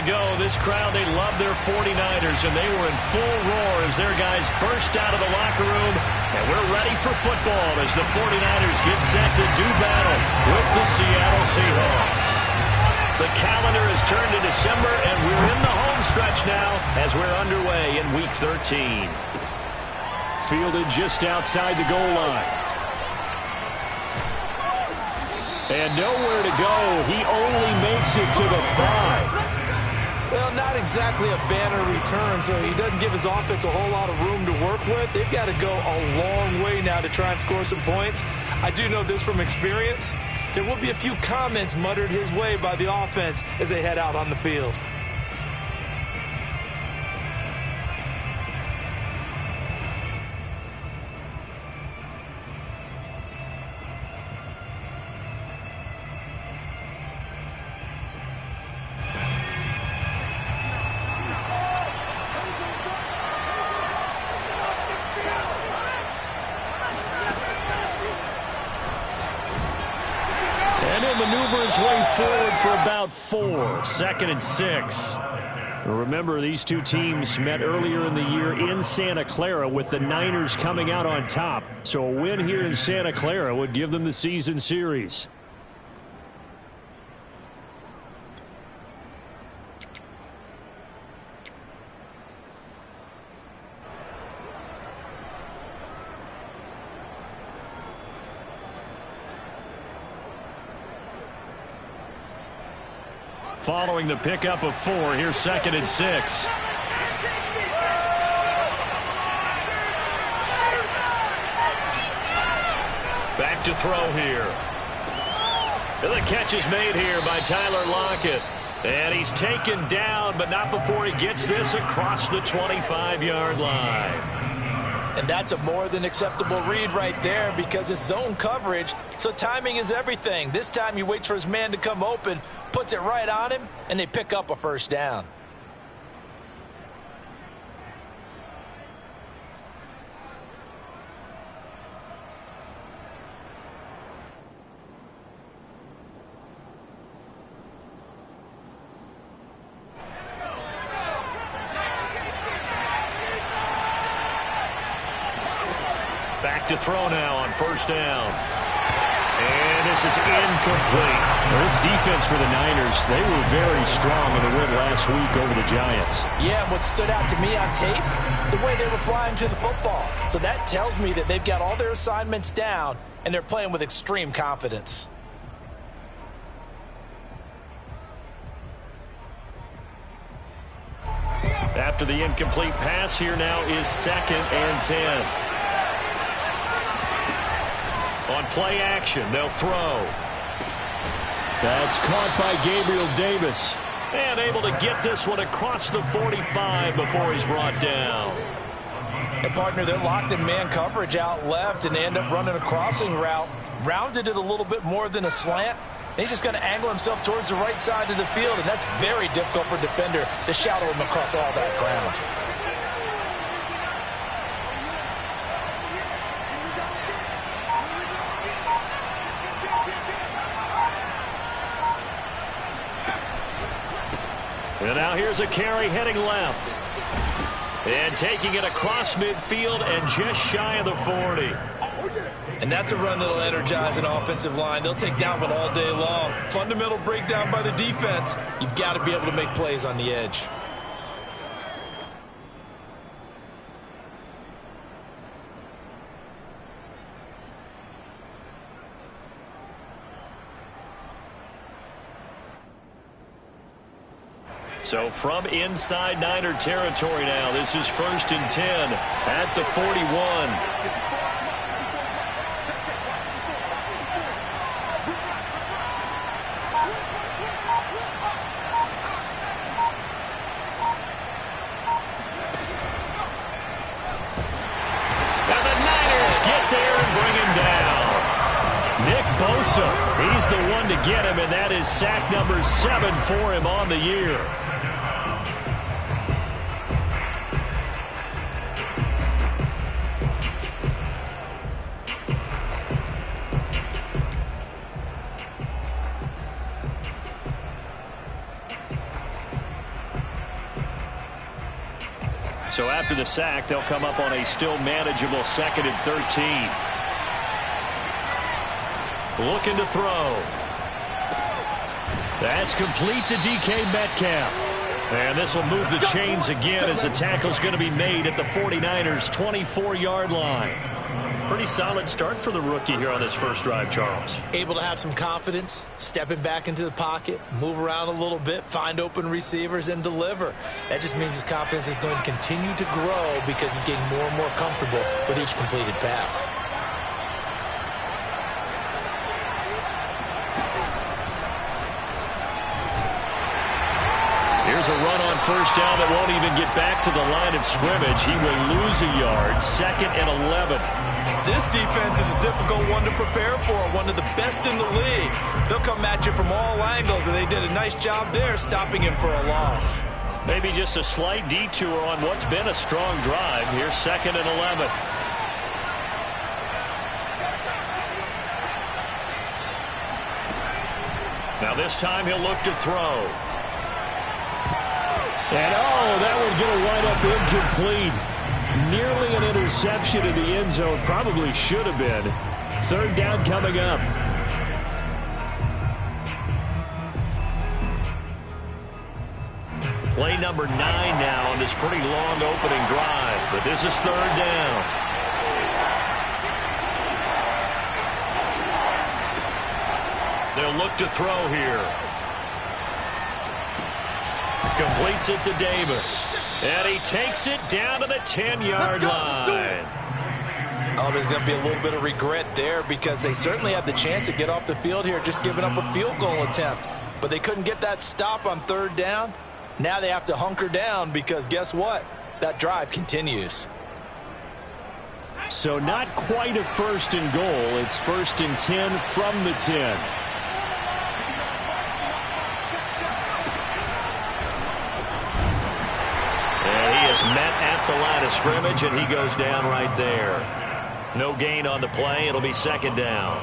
ago, this crowd, they love their 49ers, and they were in full roar as their guys burst out of the locker room. And we're ready for football as the 49ers get set to do battle with the Seattle Seahawks. The calendar has turned to December, and we're in the home stretch now as we're underway in Week 13. Fielded just outside the goal line. And nowhere to go. He only makes it to the 5. Well, not exactly a banner return, so he doesn't give his offense a whole lot of room to work with. They've got to go a long way now to try and score some points. I do know this from experience. There will be a few comments muttered his way by the offense as they head out on the field. Maneuver his way forward for about 4. 2nd and 6. Remember, these two teams met earlier in the year in Santa Clara with the Niners coming out on top. So a win here in Santa Clara would give them the season series. Following the pickup of 4, here's 2nd and 6. Back to throw here. And the catch is made here by Tyler Lockett. And he's taken down, but not before he gets this across the 25-yard line. And that's a more than acceptable read right there because it's zone coverage, so timing is everything. This time he waits for his man to come open, puts it right on him, and they pick up a first down. Back to throw now on first down. And this is incomplete. Well, this defense for the Niners, they were very strong in the win last week over the Giants. Yeah, and what stood out to me on tape, the way they were flying to the football. So that tells me that they've got all their assignments down, and they're playing with extreme confidence. After the incomplete pass, here now is 2nd and 10. On play action, they'll throw. That's caught by Gabriel Davis. And able to get this one across the 45 before he's brought down. And partner, they're locked in man coverage out left, and they end up running a crossing route. Rounded it a little bit more than a slant. And he's just going to angle himself towards the right side of the field, and that's very difficult for a defender to shadow him across all that ground. And now here's a carry heading left. And taking it across midfield and just shy of the 40. And that's a run that'll energize an offensive line. They'll take that one all day long. Fundamental breakdown by the defense. You've got to be able to make plays on the edge. So from inside Niner territory now, this is 1st and 10 at the 41. And the Niners get there and bring him down. Nick Bosa, he's the one to get him, and that is sack number 7 for him on the year. So after the sack, they'll come up on a still manageable 2nd and 13. Looking to throw. That's complete to DK Metcalf. And this will move the chains again as the tackle's going to be made at the 49ers' 24-yard line. Pretty solid start for the rookie here on his first drive, Charles. Able to have some confidence, stepping back into the pocket, move around a little bit, find open receivers, and deliver. That just means his confidence is going to continue to grow because he's getting more and more comfortable with each completed pass. Here's a run on first down that won't even get back to the line of scrimmage. He will lose a yard. 2nd and 11. This defense is a difficult one to prepare for, one of the best in the league. They'll come at you from all angles, and they did a nice job there stopping him for a loss. Maybe just a slight detour on what's been a strong drive. Here's 2nd and 11. Now this time he'll look to throw. And that one's going to wind up incomplete. Nearly an interception in the end zone. Probably should have been. 3rd down coming up. Play number 9 now on this pretty long opening drive. But this is 3rd down. They'll look to throw here. Completes it to Davis. And he takes it down to the 10-yard line. Oh, there's going to be a little bit of regret there because they certainly had the chance to get off the field here, just giving up a field goal attempt. But they couldn't get that stop on 3rd down. Now they have to hunker down because guess what? That drive continues. So not quite a 1st and goal. It's 1st and 10 from the 10. Met at the line of scrimmage, and he goes down right there. No gain on the play. It'll be 2nd down.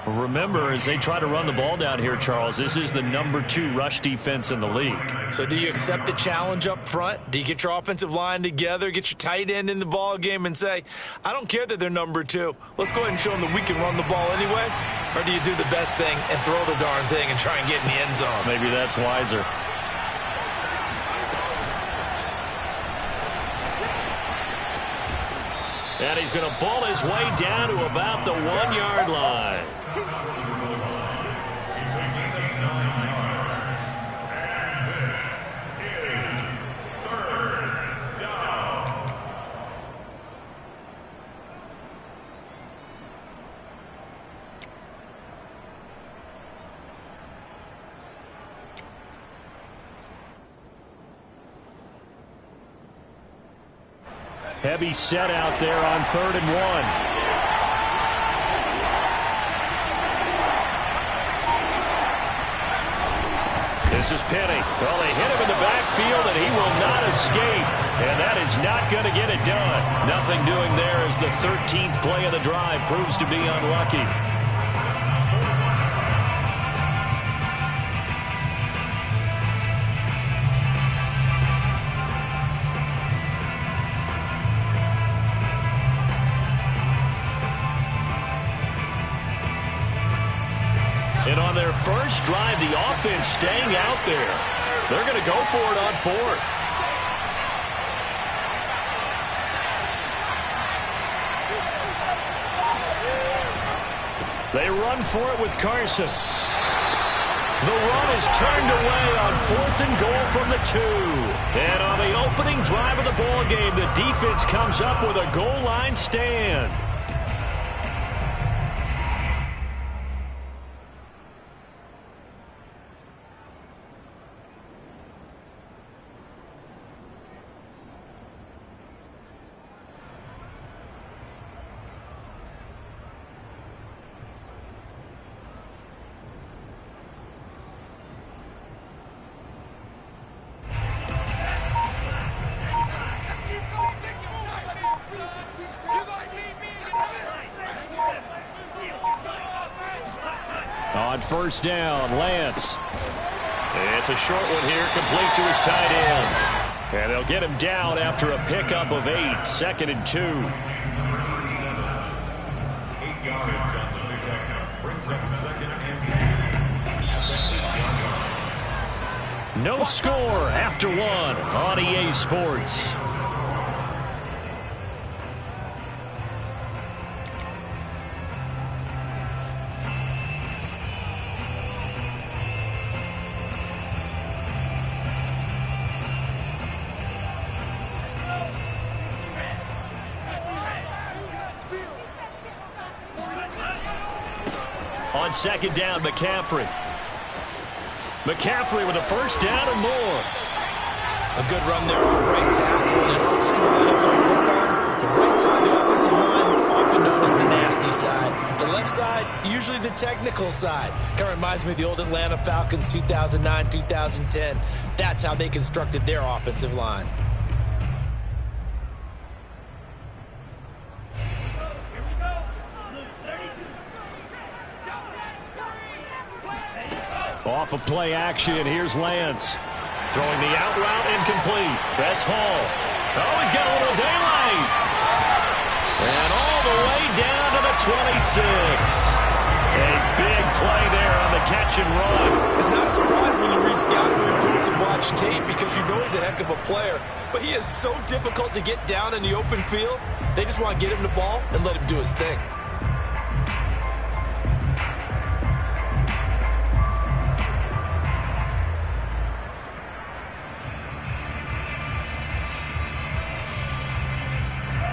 Remember, as they try to run the ball down here, Charles, this is the number 2 rush defense in the league. So do you accept the challenge up front? Do you get your offensive line together, get your tight end in the ball game and say, I don't care that they're number 2. Let's go ahead and show them that we can run the ball anyway? Or do you do the best thing and throw the darn thing and try and get in the end zone? Maybe that's wiser. And he's going to ball his way down to about the 1-yard line. Heavy set out there on 3rd and 1. This is Penny. Well, they hit him in the backfield, and he will not escape. And that is not going to get it done. Nothing doing there as the 13th play of the drive proves to be unlucky. And on their first drive, the offense staying out there. They're going to go for it on 4th. They run for it with Carson. The run is turned away on 4th and goal from the 2. And on the opening drive of the ball game, the defense comes up with a goal line stand. On first down, Lance. It's a short one here, complete to his tight end. And they'll get him down after a pickup of 8, 2nd and 2. 8 yards on the pickup. Brings up 2nd and 10. No score after 1 on EA Sports. On 2nd down, McCaffrey. McCaffrey with a first down and more. A good run there off right tackle in an old school NFL football. The right side of the offensive line, often known as the nasty side. The left side, usually the technical side. Kind of reminds me of the old Atlanta Falcons 2009, 2010. That's how they constructed their offensive line. Off of play action, here's Lance. Throwing the out route incomplete. That's Hall. Oh, he's got a little daylight. And all the way down to the 26. A big play there on the catch and run. It's not a surprise when you read scouting reports and watch tape because you know he's a heck of a player. But he is so difficult to get down in the open field. They just want to get him the ball and let him do his thing.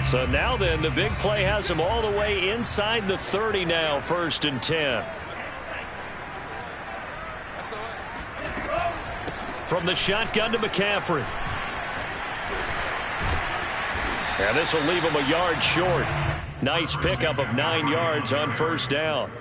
So now then, the big play has him all the way inside the 30 now, 1st and 10. From the shotgun to McCaffrey. And this will leave him a yard short. Nice pickup of 9 yards on 1st down.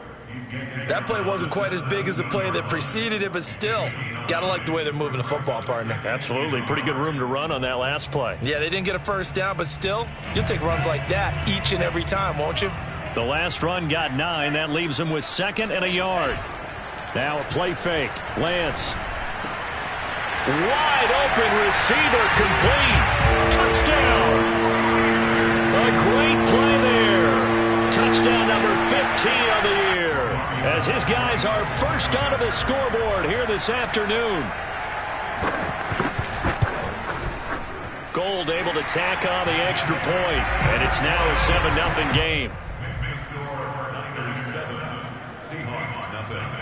That play wasn't quite as big as the play that preceded it, but still, gotta like the way they're moving the football, partner. Absolutely. Pretty good room to run on that last play. Yeah, they didn't get a first down, but still, you'll take runs like that each and every time, won't you? The last run got 9. That leaves him with 2nd and a yard. Now a play fake. Lance. Wide open receiver complete. Touchdown. A great play there. Touchdown number 15 on the year. As his guys are first onto the scoreboard here this afternoon. Gold able to tack on the extra point, and it's now a 7-0 game. Niners 7, Seahawks nothing.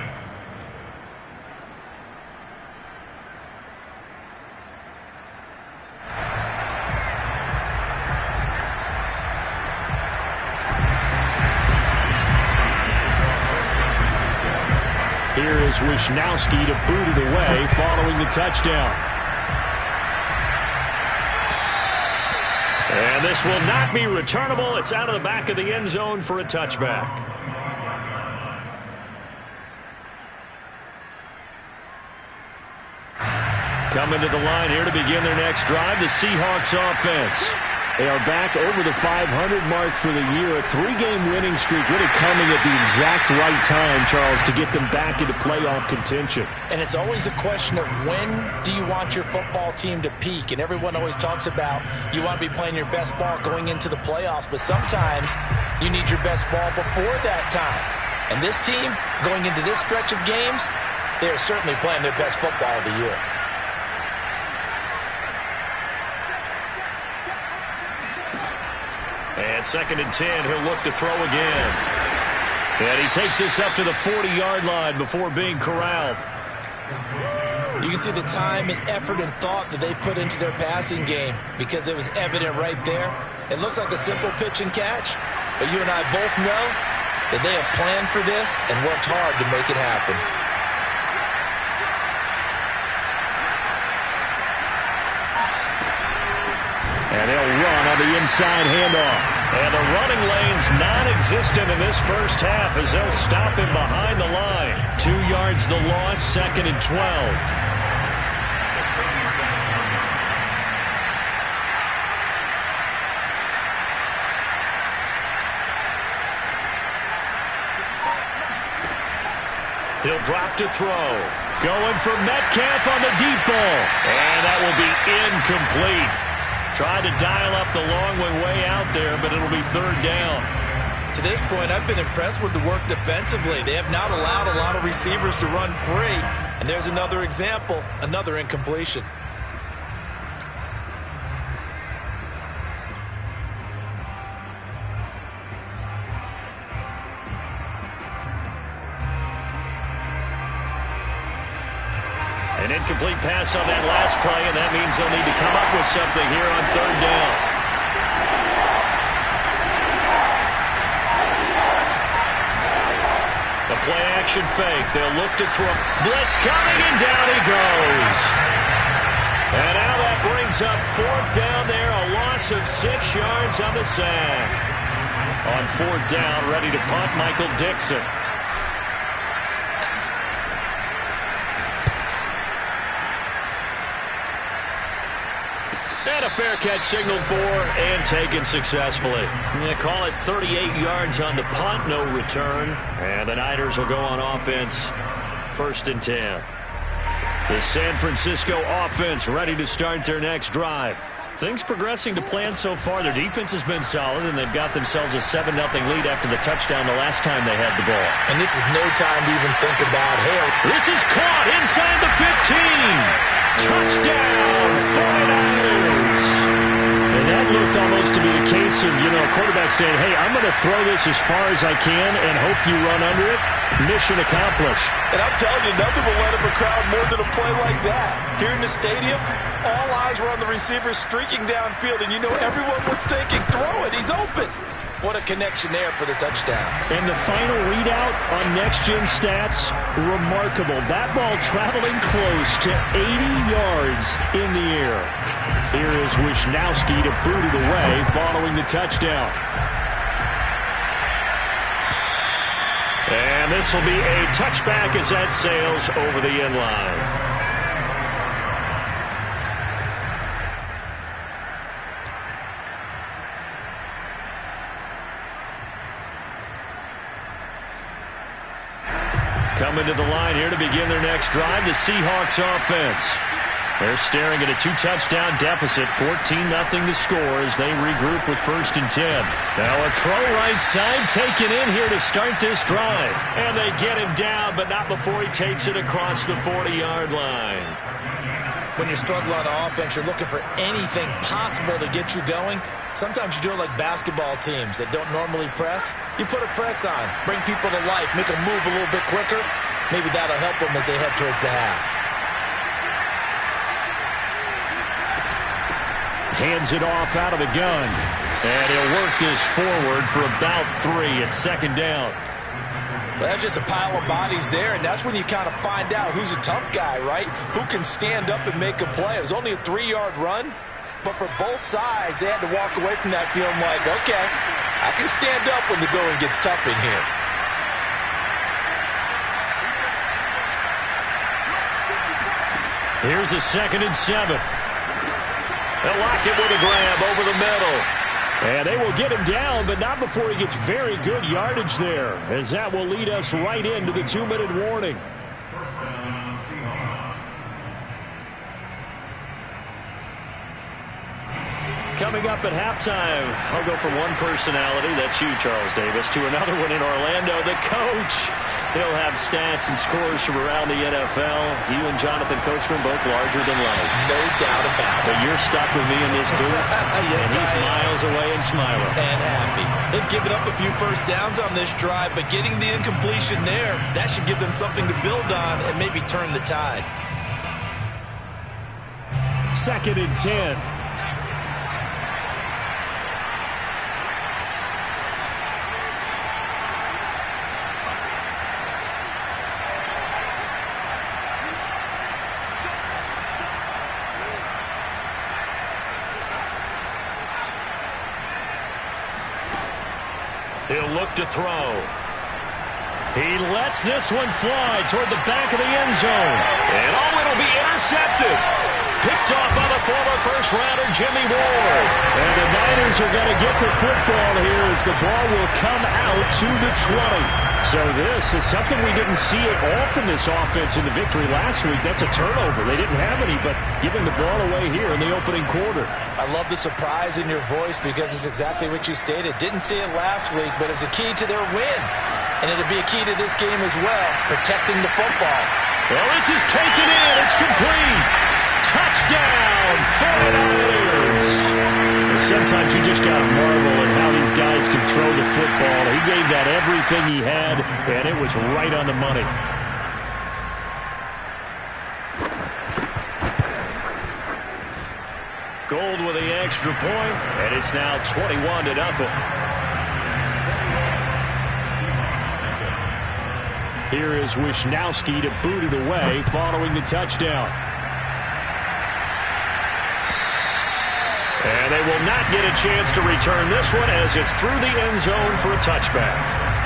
Here is Wisnowski to boot it away following the touchdown. And this will not be returnable. It's out of the back of the end zone for a touchback. Coming to the line here to begin their next drive, the Seahawks offense. They are back over the 500 mark for the year. A 3-game winning streak really coming at the exact right time, Charles, to get them back into playoff contention. And it's always a question of when do you want your football team to peak? And everyone always talks about you want to be playing your best ball going into the playoffs, but sometimes you need your best ball before that time. And this team, going into this stretch of games, they are certainly playing their best football of the year. And 2nd and 10, he'll look to throw again. And he takes this up to the 40-yard line before being corralled. You can see the time and effort and thought that they put into their passing game because it was evident right there. It looks like a simple pitch and catch, but you and I both know that they have planned for this and worked hard to make it happen. And they'll run on the inside handoff. And the running lane's non-existent in this first half as they'll stop him behind the line. 2 yards the loss, 2nd and 12. He'll drop to throw. Going for Metcalf on the deep ball. And that will be incomplete. Tried to dial up the long way out there, but it'll be third down. To this point, I've been impressed with the work defensively. They have not allowed a lot of receivers to run free. And there's another example, another incompletion. An incomplete pass on that last play, and that means they'll need to come up with something here on third down. The play-action fake. They'll look to throw. Blitz coming, and down he goes. And now that brings up fourth down there, a loss of 6 yards on the sack. On fourth down, ready to punt, Michael Dixon. And a fair catch signaled for and taken successfully. They call it 38 yards on the punt, no return. And the Niners will go on offense, 1st and 10. The San Francisco offense ready to start their next drive. Things progressing to plan so far. Their defense has been solid, and they've got themselves a 7-0 lead after the touchdown the last time they had the ball. And this is no time to even think about, hey. This is caught inside the 15. Touchdown, 49ers. And that looked almost to be a case of, a quarterback saying, hey, I'm going to throw this as far as I can and hope you run under it. Mission accomplished. And I'm telling you, nothing will let up a crowd more than a play like that. Here in the stadium, all eyes were on the receiver streaking downfield, and everyone was thinking, throw it, he's open. What a connection there for the touchdown. And the final readout on next-gen stats, remarkable. That ball traveling close to 80 yards in the air. Here is Wisnowski to boot it away following the touchdown. And this will be a touchback as that sails over the end line. Coming to the line here to begin their next drive, the Seahawks offense. They're staring at a 2-touchdown deficit, 14-0 to score as they regroup with 1st and 10. Now a throw right side taken in here to start this drive. And they get him down, but not before he takes it across the 40-yard line. When you struggle on offense, you're looking for anything possible to get you going. Sometimes you do it like basketball teams that don't normally press. You put a press on, bring people to life, make them move a little bit quicker. Maybe that'll help them as they head towards the half. Hands it off out of the gun. And he'll work this forward for about 3 at 2nd down. Well, that's just a pile of bodies there, and that's when you kind of find out who's a tough guy, right? Who can stand up and make a play. It was only a 3-yard run, but for both sides, they had to walk away from that feeling like, okay, I can stand up when the going gets tough in here. Here's a 2nd and 7. They'll lock it with a grab over the middle. And they will get him down, but not before he gets very good yardage there, as that will lead us right into the 2-minute warning. 1st down, Seahawks. Coming up at halftime, I'll go from one personality, that's you, Charles Davis, to another one in Orlando, the coach. He'll have stats and scores from around the NFL. You and Jonathan Coachman both larger than life. No doubt about it. But you're stuck with me in this booth, yes, and he's miles away and smiling. And happy. They've given up a few first downs on this drive, but getting the incompletion there, that should give them something to build on and maybe turn the tide. 2nd and 10. He'll look to throw. He lets this one fly toward the back of the end zone. And it'll be intercepted. Picked off on the former first-rounder Jimmy Ward. And the Niners are going to get the football here as the ball will come out to the 20. So this is something we didn't see at all from this offense in the victory last week. That's a turnover. They didn't have any, but giving the ball away here in the opening quarter. I love the surprise in your voice because it's exactly what you stated. Didn't see it last week, but it's a key to their win. And it'll be a key to this game as well, protecting the football. Well, this is taken in. It's complete. Touchdown, 49ers. Sometimes you just got to marvel at how these guys can throw the football. He gave that everything he had, and it was right on the money. Gold with the extra point, and it's now 21-0. Here is Wisnowski to boot it away following the touchdown. And they will not get a chance to return this one as it's through the end zone for a touchback.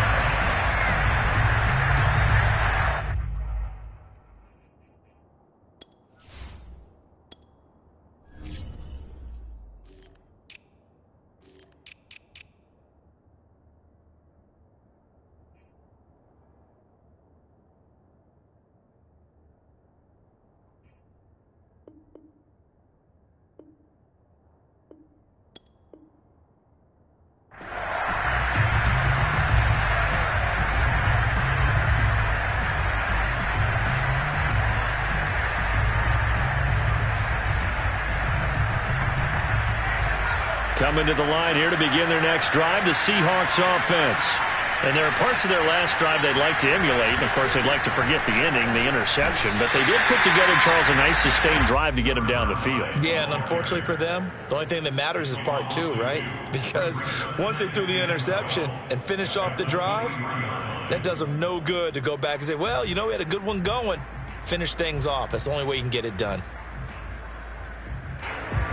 Coming to the line here to begin their next drive, the Seahawks offense. And there are parts of their last drive they'd like to emulate. And, of course, they'd like to forget the ending, the interception. But they did put together, Charles, a nice sustained drive to get them down the field. Yeah, and unfortunately for them, the only thing that matters is part two, right? Because once they threw the interception and finished off the drive, that does them no good to go back and say, well, you know, we had a good one going. Finish things off. That's the only way you can get it done.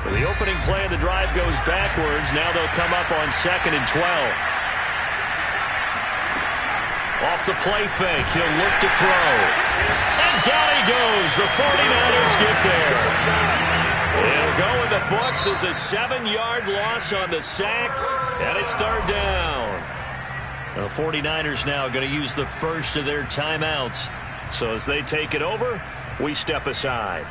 So the opening play of the drive goes backwards. Now they'll come up on 2nd and 12. Off the play fake, he'll look to throw. And down he goes. The 49ers get there. It'll go in the books as a 7-yard loss on the sack, and it's 3rd down. The 49ers now going to use the first of their timeouts. So as they take it over, we step aside.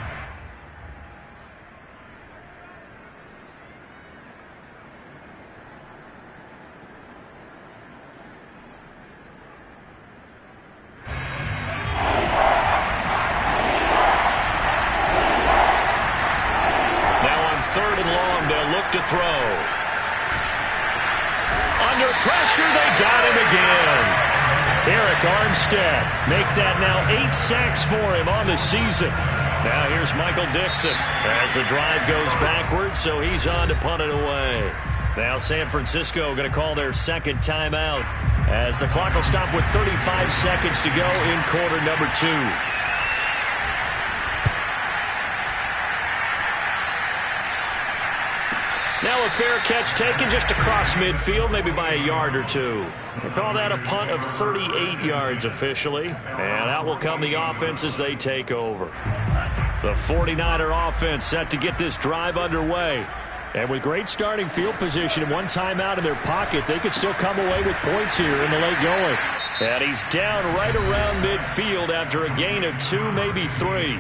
To throw. Under pressure, they got him again. Eric Armstead make that now 8 sacks for him on the season. Now here's Michael Dixon as the drive goes backwards, so he's on to punt it away. Now San Francisco going to call their second timeout as the clock will stop with 35 seconds to go in quarter number 2. Now a fair catch taken just across midfield, maybe by a yard or two. We'll call that a punt of 38 yards officially. And out will come the offense as they take over. The 49er offense set to get this drive underway. And with great starting field position and one timeout in their pocket, they could still come away with points here in the late going. And he's down right around midfield after a gain of 2, maybe 3.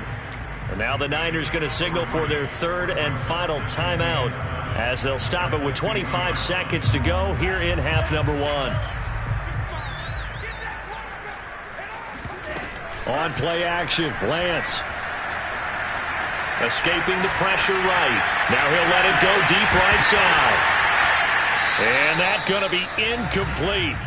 And now the Niners going to signal for their third and final timeout as they'll stop it with 25 seconds to go here in half number 1. On play action, Lance. Escaping the pressure right. Now he'll let it go deep right side. And that's going to be incomplete.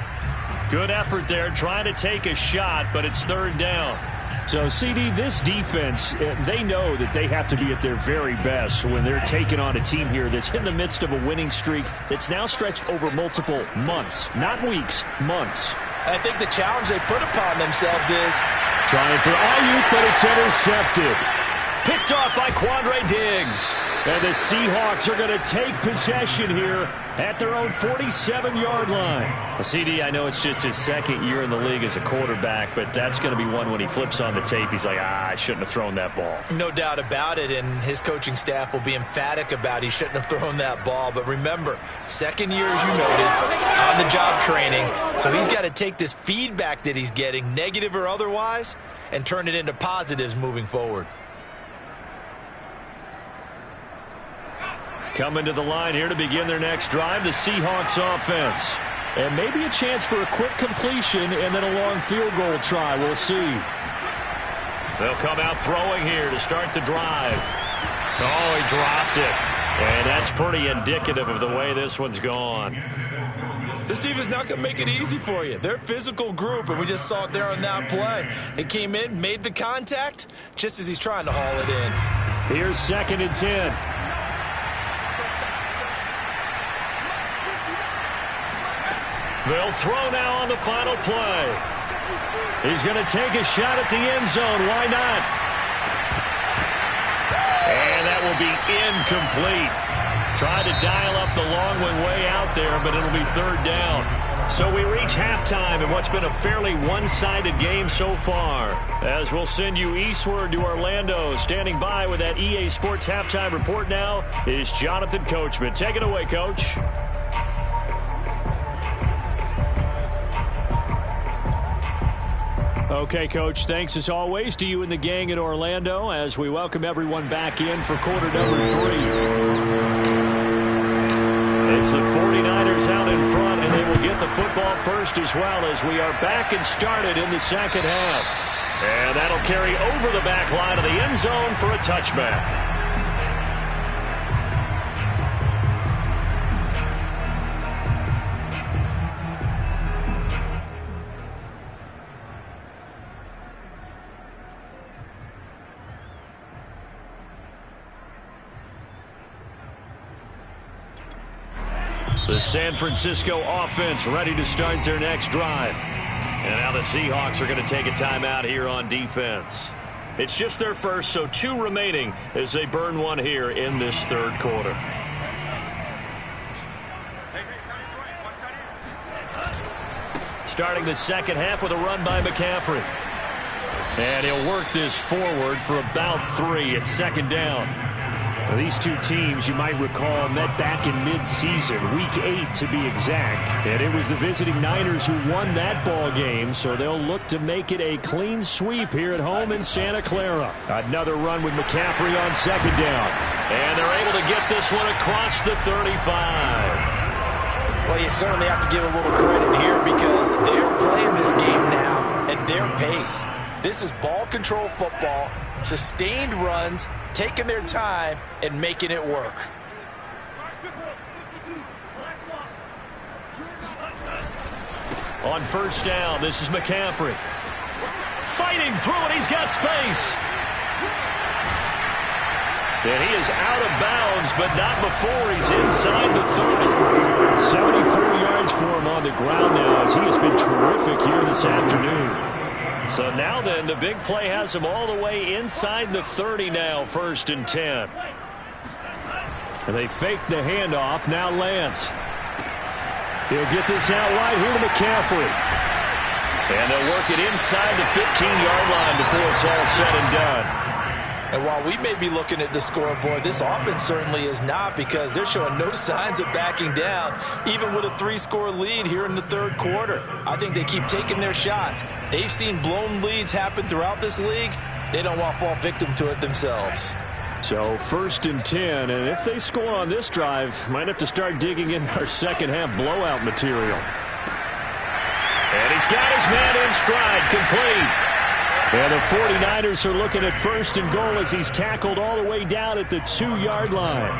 Good effort there trying to take a shot, but it's 3rd down. So, CD, this defense, they know that they have to be at their very best when they're taking on a team here that's in the midst of a winning streak that's now stretched over multiple months, not weeks, months. I think the challenge they put upon themselves is trying for Ayuk, but it's intercepted. Picked off by Quandre Diggs. And the Seahawks are going to take possession here at their own 47-yard line. Well, CD, I know it's just his second year in the league as a quarterback, but that's going to be one when he flips on the tape. He's like, I shouldn't have thrown that ball. No doubt about it, and his coaching staff will be emphatic about he shouldn't have thrown that ball. But remember, second year, as you noted, on-the-job training, so he's got to take this feedback that he's getting, negative or otherwise, and turn it into positives moving forward. Coming to the line here to begin their next drive, the Seahawks offense. And maybe a chance for a quick completion and then a long field goal try. We'll see. They'll come out throwing here to start the drive. Oh, he dropped it. And that's pretty indicative of the way this one's gone. This team is not going to make it easy for you. They're a physical group, and we just saw it there on that play. They came in, made the contact, just as he's trying to haul it in. Here's 2nd and 10. They'll throw now on the final play. He's going to take a shot at the end zone. Why not? And that will be incomplete. Tried to dial up the long way out there, but it'll be 3rd down. So we reach halftime in what's been a fairly one-sided game so far. As we'll send you eastward to Orlando. Standing by with that EA Sports halftime report now is Jonathan Coachman. Take it away, Coach. Okay, Coach, thanks as always to you and the gang at Orlando as we welcome everyone back in for quarter number 3. It's the 49ers out in front, and they will get the football first as well as we are back and started in the second half. And that'll carry over the back line of the end zone for a touchback. The San Francisco offense ready to start their next drive. And now the Seahawks are going to take a timeout here on defense. It's just their first, so 2 remaining as they burn one here in this 3rd quarter. Starting the second half with a run by McCaffrey. And he'll work this forward for about 3 at 2nd down. Now, these two teams, you might recall, met back in mid-season, Week 8 to be exact. And it was the visiting Niners who won that ball game, so they'll look to make it a clean sweep here at home in Santa Clara. Another run with McCaffrey on 2nd down. And they're able to get this one across the 35. Well, you certainly have to give a little credit here because they're playing this game now at their pace. This is ball control football, sustained runs, taking their time and making it work. On 1st down, this is McCaffrey. Fighting through it, he's got space. And he is out of bounds, but not before he's inside the 30. 74 yards for him on the ground now as he has been terrific here this afternoon. So now then, the big play has him all the way inside the 30 now, 1st and 10. And they fake the handoff. Now Lance. He'll get this out wide here to McCaffrey. And they'll work it inside the 15-yard line before it's all said and done. And while we may be looking at the scoreboard, this offense certainly is not because they're showing no signs of backing down, even with a 3-score lead here in the 3rd quarter. I think they keep taking their shots. They've seen blown leads happen throughout this league. They don't want to fall victim to it themselves. So 1st and 10, and if they score on this drive, might have to start digging in our second-half blowout material. And he's got his man in stride, complete. And the 49ers are looking at 1st and goal as he's tackled all the way down at the 2-yard line.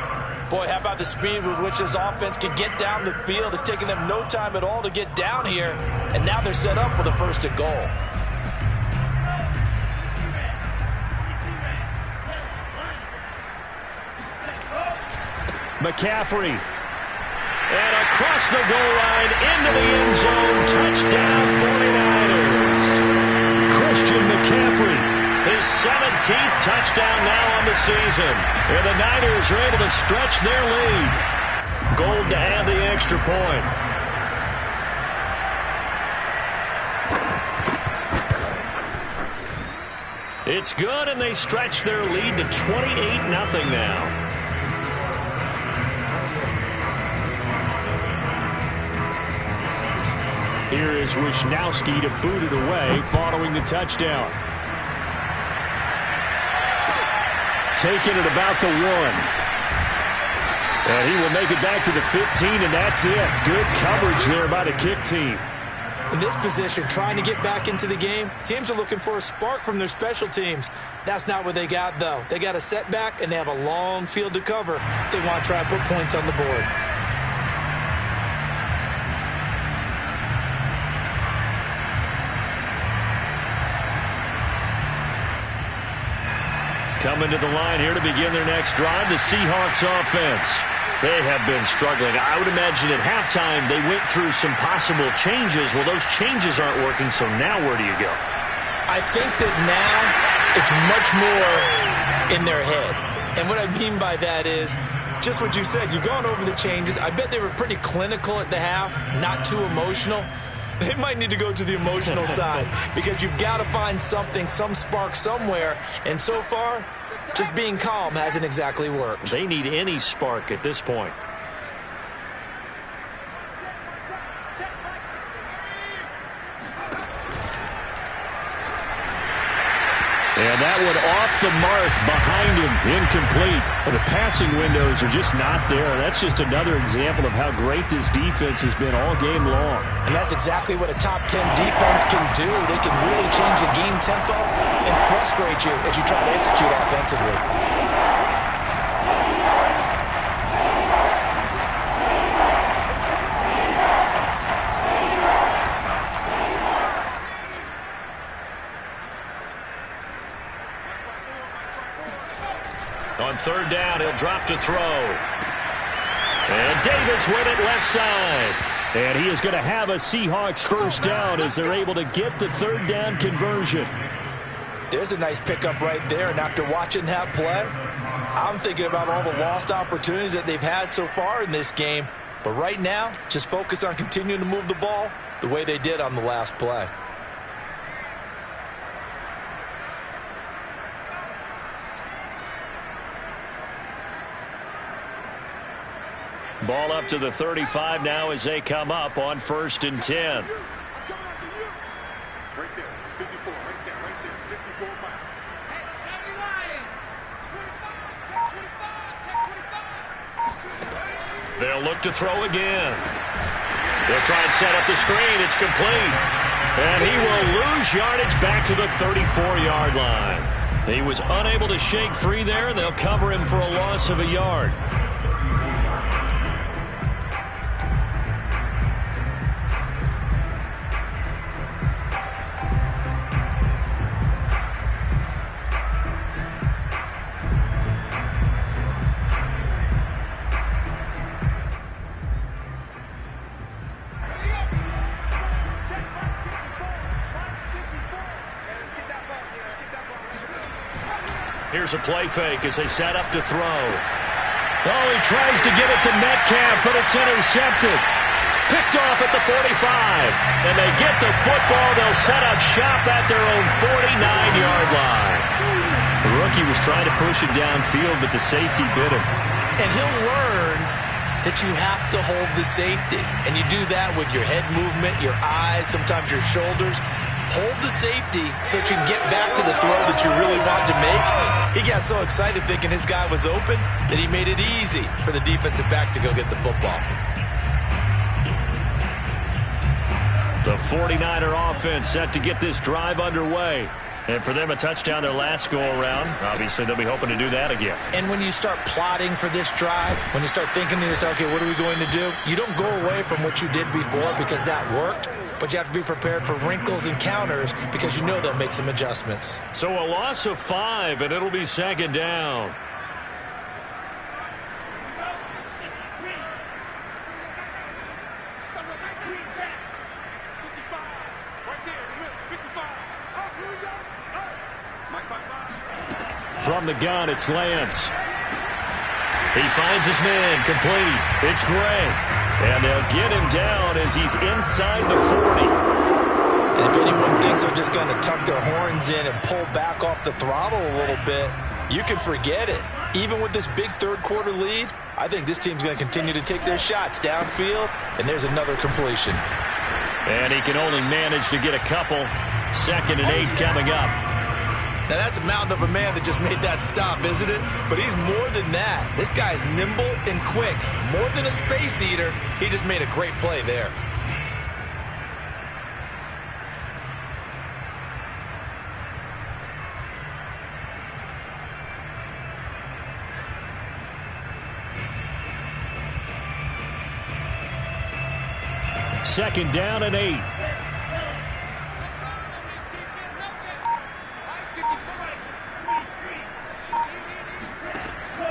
Boy, how about the speed with which this offense can get down the field? It's taken them no time at all to get down here, and now they're set up with a 1st and goal. McCaffrey. And across the goal line into the end zone. Touchdown 49ers. Christian McCaffrey His 17th touchdown now on the season. And the Niners are able to stretch their lead. Gold to add the extra point. It's good, and they stretch their lead to 28-0 now. Here is Wishnowski to boot it away following the touchdown. Taking it about the 1. And he will make it back to the 15, and that's it. Good coverage there by the kick team. In this position, trying to get back into the game, teams are looking for a spark from their special teams. That's not what they got, though. They got a setback, and they have a long field to cover if they want to try and put points on the board. Coming to the line here to begin their next drive, the Seahawks offense. They have been struggling. I would imagine at halftime they went through some possible changes. Well, those changes aren't working, so now where do you go? I think that now it's much more in their head. And what I mean by that is just what you said. You've gone over the changes. I bet they were pretty clinical at the half, not too emotional. They might need to go to the emotional side because you've got to find something, some spark somewhere. And so far, just being calm hasn't exactly worked. They need any spark at this point. And that one off the mark behind him, incomplete. Well, the passing windows are just not there. That's just another example of how great this defense has been all game long. And that's exactly what a top 10 defense can do. They can really change the game tempo and frustrate you as you try to execute offensively. On third down, he'll drop to throw. And Davis with it left side. And he is going to have a Seahawks first down as they're able to get the third down conversion. There's a nice pickup right there. And after watching that play, I'm thinking about all the lost opportunities that they've had so far in this game. But right now, just focus on continuing to move the ball the way they did on the last play. Ball up to the 35 now as they come up on 1st and 10. Right there, 54, right there, 54 miles. They'll look to throw again. They'll try and set up the screen. It's complete. And he will lose yardage back to the 34-yard line. He was unable to shake free there. They'll cover him for a loss of a yard. Here's a play fake as they set up to throw. Oh, he tries to get it to Metcalf, but it's intercepted. Picked off at the 45. And they get the football. They'll set up shop at their own 49-yard line. The rookie was trying to push it downfield, but the safety bit him. And he'll learn that you have to hold the safety. And you do that with your head movement, your eyes, sometimes your shoulders. Hold the safety so that you can get back to the throw that you really want to make. He got so excited thinking his guy was open that he made it easy for the defensive back to go get the football. The 49er offense set to get this drive underway. And for them, a touchdown their last go-around. Obviously, they'll be hoping to do that again. And when you start plotting for this drive, when you start thinking to yourself, okay, what are we going to do? You don't go away from what you did before because that worked. But you have to be prepared for wrinkles and counters because you know they'll make some adjustments. So a loss of 5, and it'll be second down. Mike, From the gun, it's Lance. He finds his man, complete. It's Gray. And they'll get him down as he's inside the 40. And if anyone thinks they're just going to tuck their horns in and pull back off the throttle a little bit, you can forget it. Even with this big third-quarter lead, I think this team's going to continue to take their shots downfield, and there's another completion. And he can only manage to get a couple. 2nd and 8 coming up. Now, that's a mountain of a man that just made that stop, isn't it? But he's more than that. This guy's nimble and quick. More than a space eater, he just made a great play there. Second down and 8.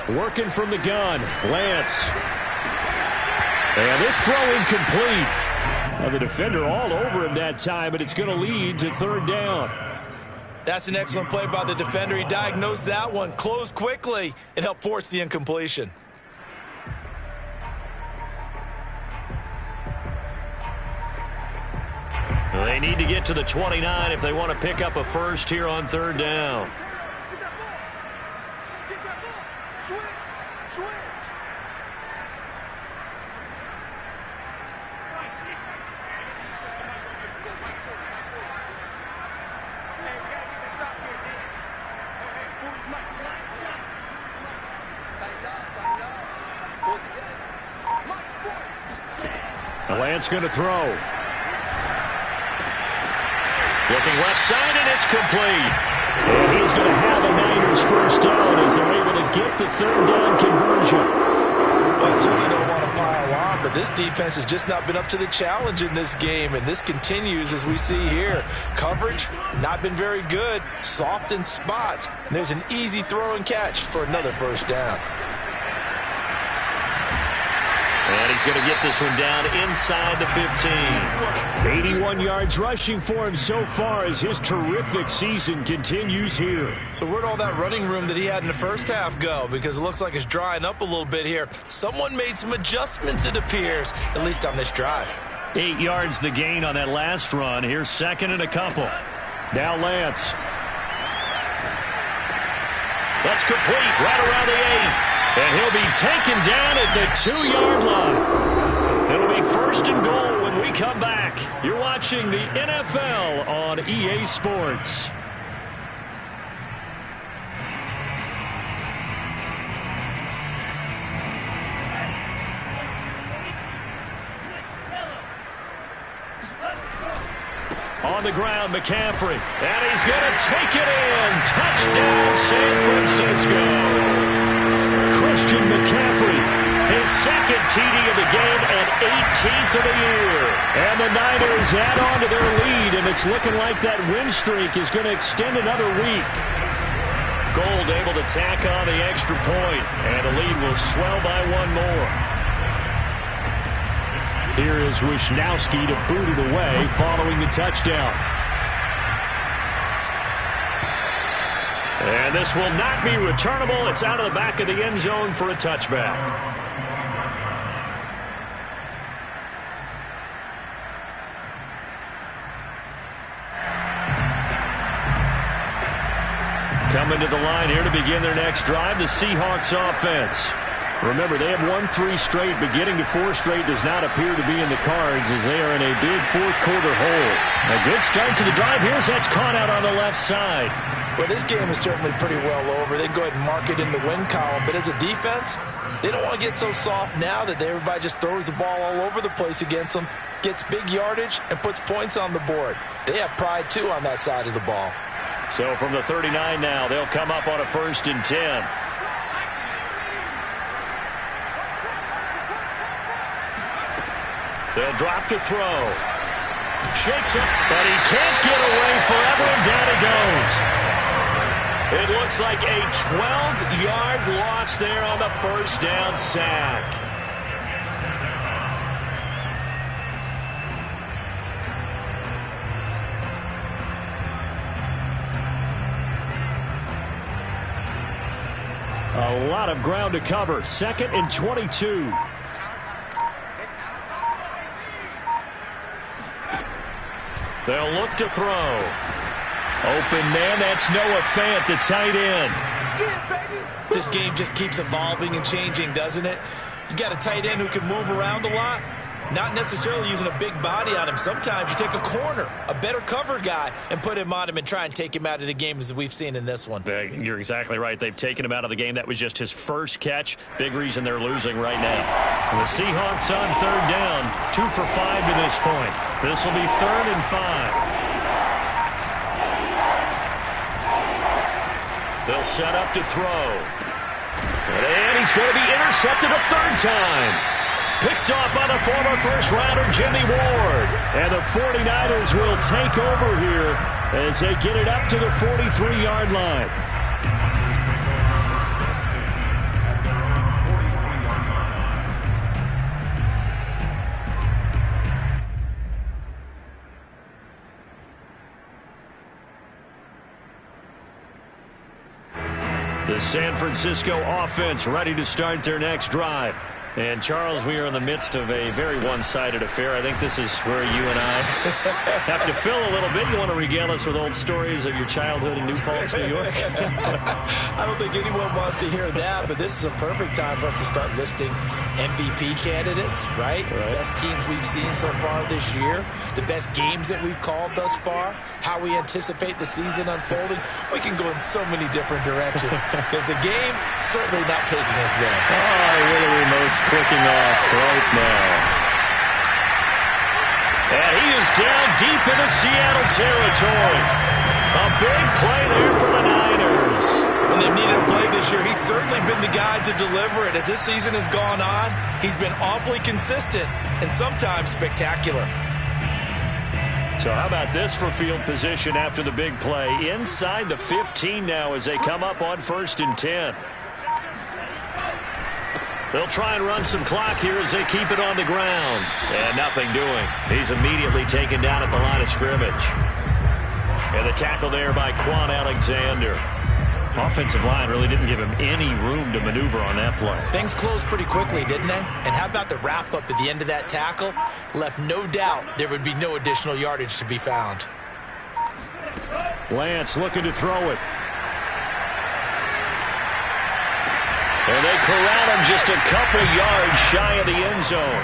Working from the gun, Lance. And this throw incomplete. Now the defender all over him that time, but it's going to lead to 3rd down. That's an excellent play by the defender. He diagnosed that one, closed quickly, and helped force the incompletion. They need to get to the 29 if they want to pick up a first here on 3rd down. Lance going to throw. Looking left side, and it's complete. And he's going to have a Niners first down as they're able to get the 3rd down conversion. Well, I certainly don't want to pile on, but this defense has just not been up to the challenge in this game, and this continues as we see here. Coverage, not been very good. Soft in spots. And there's an easy throw and catch for another first down. And he's going to get this one down inside the 15. 81 yards rushing for him so far as his terrific season continues here. So where'd all that running room that he had in the first half go? Because it looks like it's drying up a little bit here. Someone made some adjustments, it appears, at least on this drive. 8 yards the gain on that last run. Here's 2nd and a couple. Now Lance. That's complete right around the 8. And he'll be taken down at the 2-yard line. It'll be 1st and goal when we come back. You're watching the NFL on EA Sports. On the ground, McCaffrey. And he's going to take it in. Touchdown, San Francisco. Christian McCaffrey, his 2nd TD of the game and 18th of the year. And the Niners add on to their lead, and it's looking like that win streak is going to extend another week. Gold able to tack on the extra point, and the lead will swell by 1 more. Here is Wisnowski to boot it away following the touchdown. And this will not be returnable. It's out of the back of the end zone for a touchback. Coming to the line here to begin their next drive, the Seahawks offense. Remember, they have won 3 straight, but getting to 4 straight does not appear to be in the cards as they are in a big 4th quarter hole. A good start to the drive here as that's caught out on the left side. Well, this game is certainly pretty well over. They can go ahead and mark it in the win column. But as a defense, they don't want to get so soft now that everybody just throws the ball all over the place against them, gets big yardage, and puts points on the board. They have pride, too, on that side of the ball. So from the 39 now, they'll come up on a 1st and 10. They'll drop to throw. Shakes it, but he can't get away forever, and down he goes. It looks like a 12-yard loss there on the 1st down sack. A lot of ground to cover. 2nd and 22. They'll look to throw. Open man, that's Noah Fant, the tight end. This game just keeps evolving and changing, doesn't it? You got a tight end who can move around a lot. Not necessarily using a big body on him. Sometimes you take a corner, a better cover guy, and put him on him and try and take him out of the game, as we've seen in this one. You're exactly right. They've taken him out of the game. That was just his first catch. Big reason they're losing right now. The Seahawks on 3rd down. 2 for 5 to this point. This will be 3rd and 5. They'll set up to throw. And he's going to be intercepted a 3rd time. Picked off by the former first-rounder Jimmy Ward. And the 49ers will take over here as they get it up to the 43-yard line. The San Francisco offense ready to start their next drive. And, Charles, we are in the midst of a very one-sided affair. I think this is where you and I have to fill a little bit. You want to regale us with old stories of your childhood in New Paltz, New York? I don't think anyone wants to hear that, but this is a perfect time for us to start listing MVP candidates, right? The best teams we've seen so far this year, the best games that we've called thus far, how we anticipate the season unfolding. We can go in so many different directions because the game certainly not taking us there. Oh, really remote's clicking off right now. And he is down deep into Seattle territory. A big play there for the Niners. When they've needed a play this year, he's certainly been the guy to deliver it. As this season has gone on, he's been awfully consistent and sometimes spectacular. So how about this for field position after the big play? Inside the 15 now as they come up on 1st and 10. They'll try and run some clock here as they keep it on the ground. And nothing doing. He's immediately taken down at the line of scrimmage. And the tackle there by Quan Alexander. Offensive line really didn't give him any room to maneuver on that play. Things closed pretty quickly, didn't they? And how about the wrap-up at the end of that tackle? Left no doubt there would be no additional yardage to be found. Lance looking to throw it. And they corral him just a couple yards shy of the end zone.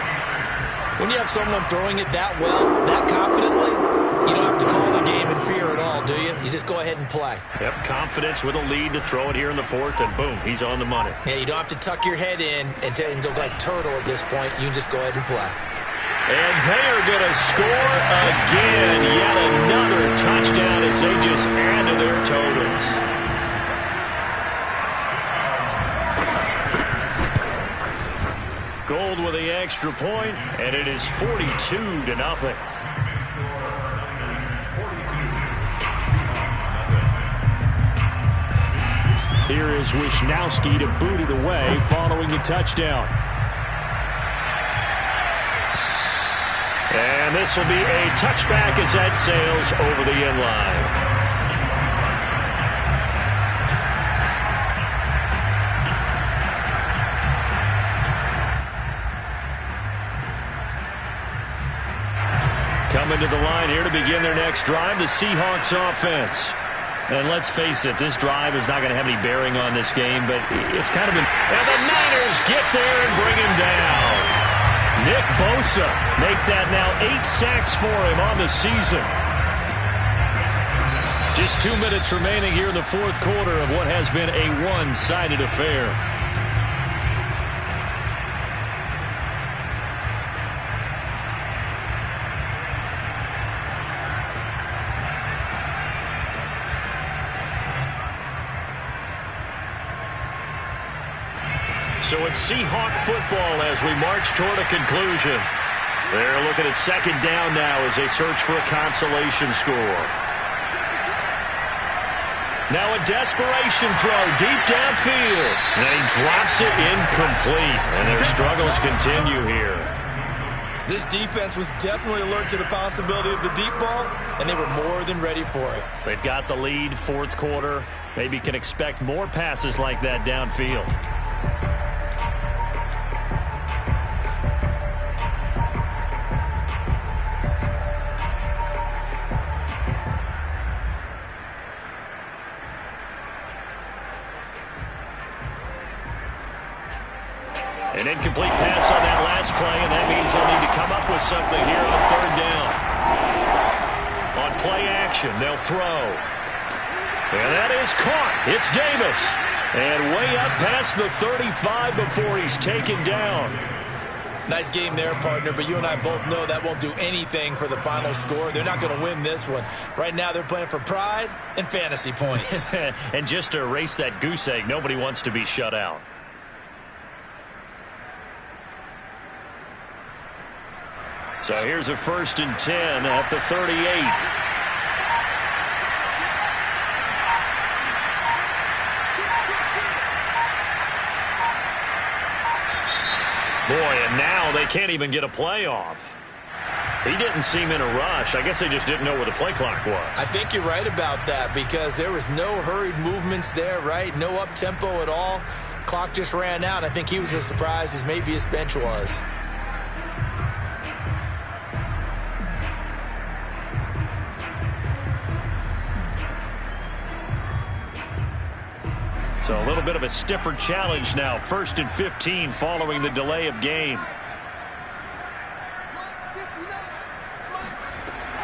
When you have someone throwing it that well, that confidently, you don't have to call the game in fear at all, do you? You just go ahead and play. Yep, confidence with a lead to throw it here in the 4th, and boom, he's on the money. Yeah, you don't have to tuck your head in and go like turtle at this point. You can just go ahead and play. And they are going to score again. Yet another touchdown as they just add to their totals. Gold with the extra point, and it is 42-0. Here is Wisnowski to boot it away following the touchdown. And this will be a touchback as that sails over the end line. Coming to the line here to begin their next drive, the Seahawks offense. And let's face it, this drive is not going to have any bearing on this game, but it's kind of been... And the Niners get there and bring him down. Nick Bosa make that now 8 sacks for him on the season. Just 2 minutes remaining here in the 4th quarter of what has been a one-sided affair. So it's Seahawk football as we march toward a conclusion. They're looking at 2nd down now as they search for a consolation score. Now a desperation throw deep downfield. And he drops it incomplete. And their struggles continue here. This defense was definitely alert to the possibility of the deep ball, and they were more than ready for it. They've got the lead, fourth quarter. Maybe can expect more passes like that downfield. An incomplete pass on that last play, and that means they'll need to come up with something here on third down. On play action, they'll throw. And that is caught. It's Davis. And way up past the 35 before he's taken down. Nice game there, partner, but you and I both know that won't do anything for the final score. They're not going to win this one. Right now, they're playing for pride and fantasy points. And just to erase that goose egg, nobody wants to be shut out. So here's a 1st and 10 at the 38. Boy, and now they can't even get a play off. He didn't seem in a rush. I guess they just didn't know where the play clock was. I think you're right about that because there was no hurried movements there, right? No up-tempo at all. Clock just ran out. I think he was as surprised as maybe his bench was. So a little bit of a stiffer challenge now. 1st and 15 following the delay of game.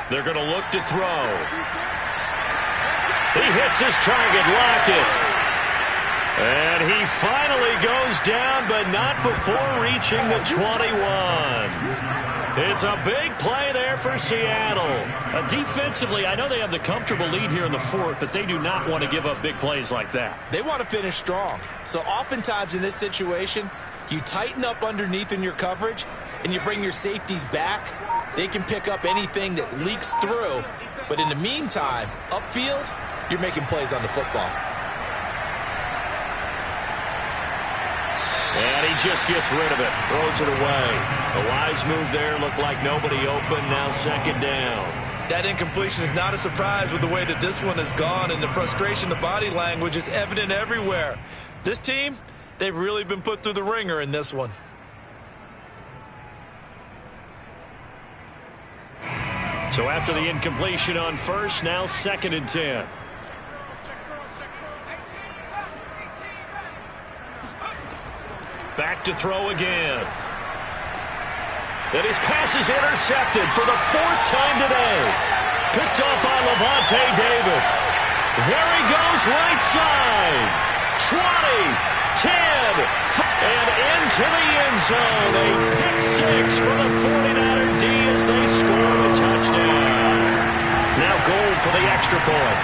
They're going to look to throw. He hits his target, Lockett. And he finally goes down, but not before reaching the 21. It's a big play there for Seattle. Defensively, I know they have the comfortable lead here in the fourth, but they do not want to give up big plays like that. They want to finish strong. So oftentimes in this situation, you tighten up underneath in your coverage, and you bring your safeties back. They can pick up anything that leaks through. But in the meantime, upfield, you're making plays on the football. And he just gets rid of it, throws it away. A wise move there, looked like nobody open, now 2nd down. That incompletion is not a surprise with the way that this one has gone, and the frustration, the body language is evident everywhere. This team, they've really been put through the ringer in this one. So after the incompletion on 1st, now 2nd and 10. Back to throw again. And his pass is intercepted for the 4th time today. Picked up by Levante David. There he goes right side. 20, 10, and into the end zone. A pick 6 for the 49er D as they score the touchdown. Now goal for the extra point.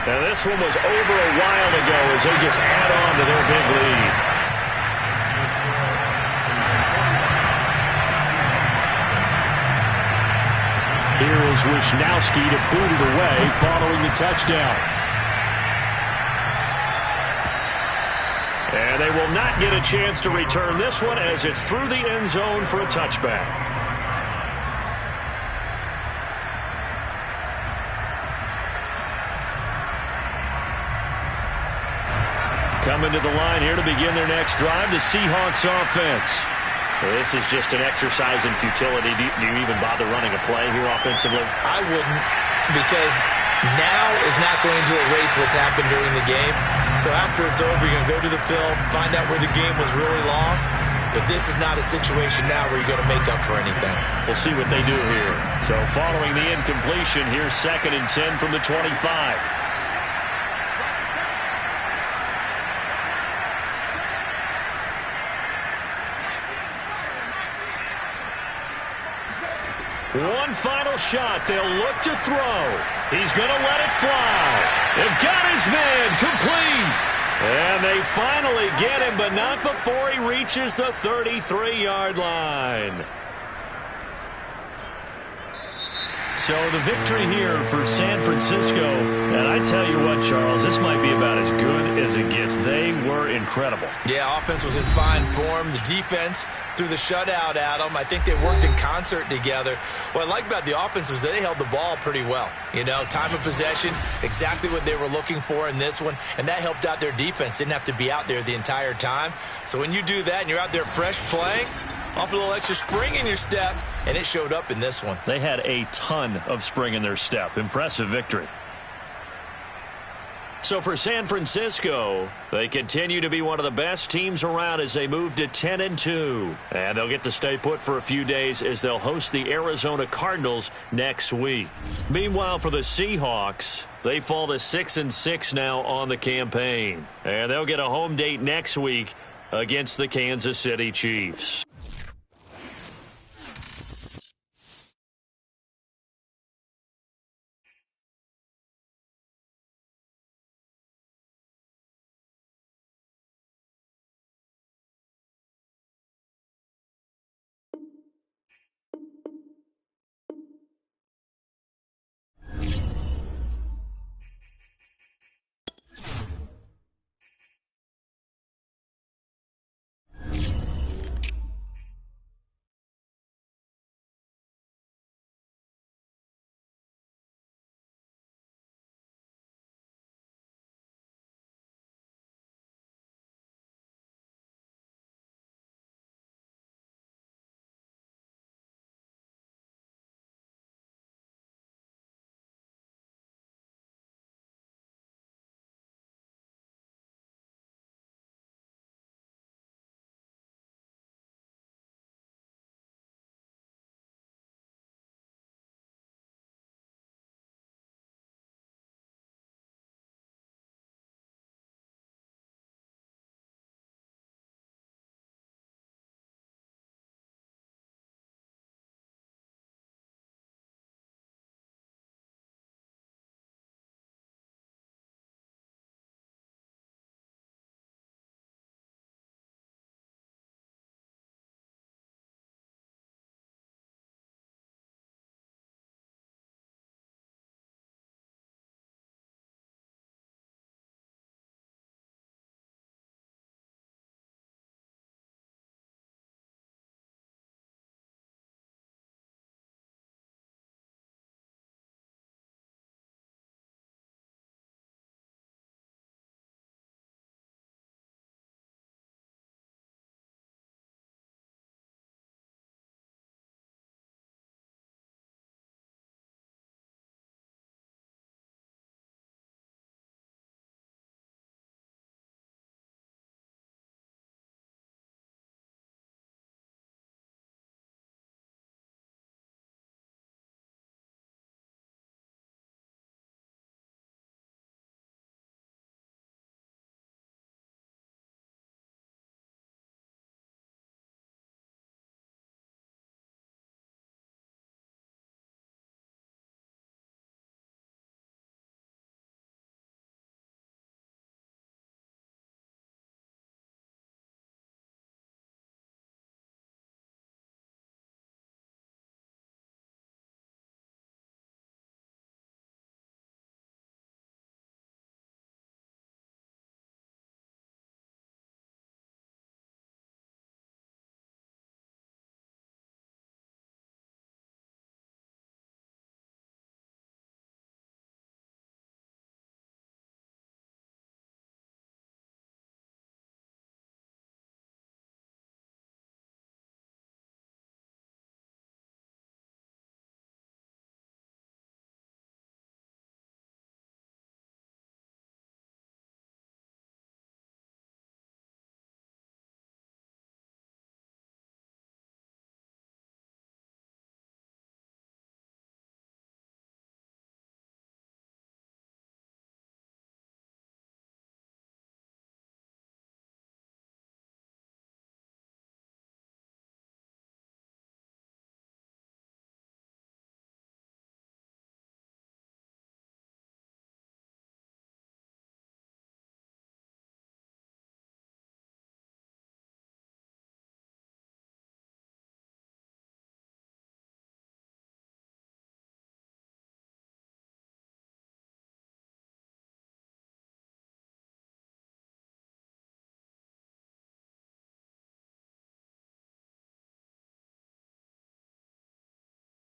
Now this one was over a while ago as they just add on to their big lead. Here is Wishnowski to boot it away following the touchdown. And they will not get a chance to return this one as it's through the end zone for a touchback. Coming to the line here to begin their next drive, the Seahawks offense. This is just an exercise in futility. Do you even bother running a play here offensively? I wouldn't, because now is not going to erase what's happened during the game. So after it's over, you're going to go to the film, find out where the game was really lost. But this is not a situation now where you're going to make up for anything. We'll see what they do here. So following the incompletion, here's 2nd and 10 from the 25. One final shot. They'll look to throw. He's going to let it fly. They've got his man complete. And they finally get him, but not before he reaches the 33-yard line. So the victory here for San Francisco. And I tell you what, Charles, this might be about as good as it gets. They were incredible. Yeah, offense was in fine form. The defense threw the shutout at them. I think they worked in concert together. What I like about the offense was they held the ball pretty well. You know, time of possession, exactly what they were looking for in this one, and that helped out their defense. Didn't have to be out there the entire time. So when you do that and you're out there fresh playing, off a little extra spring in your step, and it showed up in this one. They had a ton of spring in their step. Impressive victory. So for San Francisco, they continue to be one of the best teams around as they move to 10-2. And they'll get to stay put for a few days as they'll host the Arizona Cardinals next week. Meanwhile, for the Seahawks, they fall to 6-6 now on the campaign. And they'll get a home date next week against the Kansas City Chiefs.